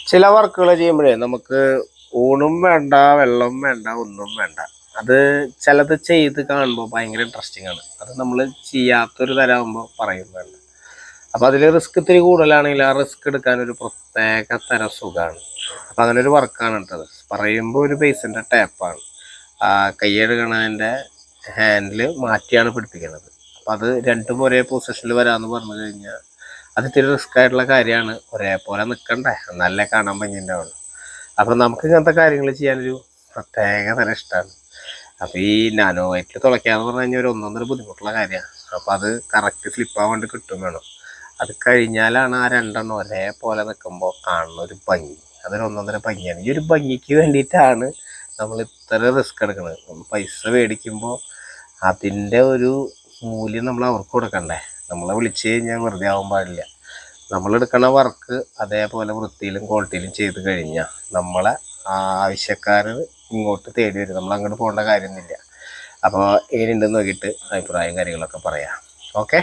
ചില വർക്കുകൾ ചെയ്യുമ്പോഴേ നമുക്ക് ഊണും വേണ്ട, വെള്ളം വേണ്ട, ഒന്നും വേണ്ട. അത് ചിലത് ചെയ്ത് കാണുമ്പോൾ ഭയങ്കര ഇൻട്രസ്റ്റിംഗ് ആണ്. അത് നമ്മൾ ചെയ്യാത്തൊരു തരമാകുമ്പോൾ പറയും വേണ്ട. അപ്പം അതിൽ റിസ്ക് ഇത്തിരി കൂടുതലാണെങ്കിൽ ആ റിസ്ക് എടുക്കാനൊരു പ്രത്യേക തരം സുഖമാണ്. അപ്പം അങ്ങനെ ഒരു വർക്കാണ് കേട്ടത്. പറയുമ്പോൾ ഒരു ബേസിൻ്റെ ടാപ്പാണ്. കൈയെടുക്കണതിൻ്റെ ഹാൻഡിൽ മാറ്റിയാണ് പിടിപ്പിക്കുന്നത്. അപ്പം അത് രണ്ടും ഒരേ പൊസിഷനിൽ വരാമെന്ന് പറഞ്ഞു കഴിഞ്ഞാൽ അത് ഇത്തിരി റിസ്ക് ആയിട്ടുള്ള കാര്യമാണ്. ഒരേപോലെ നിൽക്കണ്ടേ, നല്ല കാണാൻ ഭംഗിയുണ്ടാവുള്ളൂ. അപ്പം നമുക്ക് ഇങ്ങനത്തെ കാര്യങ്ങൾ ചെയ്യാനൊരു പ്രത്യേക തരം ഇഷ്ടമാണ്. അപ്പോൾ ഈ നാനോ വൈറ്റിൽ തുളയ്ക്കാന്ന് പറഞ്ഞു കഴിഞ്ഞാൽ ഒരു ഒന്നൊന്നര ബുദ്ധിമുട്ടുള്ള കാര്യമാണ്. അപ്പോൾ അത് കറക്റ്റ് സ്ലിപ്പാകാൻ വേണ്ടി കിട്ടും വേണം. അത് കഴിഞ്ഞാലാണ് ആ രണ്ടെണ്ണം ഒരേപോലെ നിൽക്കുമ്പോൾ കാണുന്ന ഒരു ഭംഗി. അതൊരു ഒന്നൊന്നര ഭംഗിയാണ്. ഈ ഒരു ഭംഗിക്ക് വേണ്ടിയിട്ടാണ് നമ്മൾ ഇത്ര റിസ്ക് എടുക്കുന്നത്. പൈസ മേടിക്കുമ്പോൾ അതിൻ്റെ ഒരു മൂല്യം നമ്മൾ അവർക്ക് കൊടുക്കണ്ടേ. നമ്മളെ വിളിച്ചു കഴിഞ്ഞാൽ വെറുതെ ആവാൻ പാടില്ല. നമ്മളെടുക്കണ വർക്ക് അതേപോലെ വൃത്തിയിലും ക്വാളിറ്റിയിലും ചെയ്ത് കഴിഞ്ഞാൽ നമ്മളെ ആവശ്യക്കാർ ഇങ്ങോട്ട് തേടി വരും. നമ്മൾ അങ്ങോട്ട് പോകേണ്ട കാര്യമൊന്നുമില്ല. അപ്പോൾ എങ്ങനെയുണ്ടെന്ന് നോക്കിയിട്ട് അഭിപ്രായം കാര്യങ്ങളൊക്കെ പറയാം. ഓക്കെ.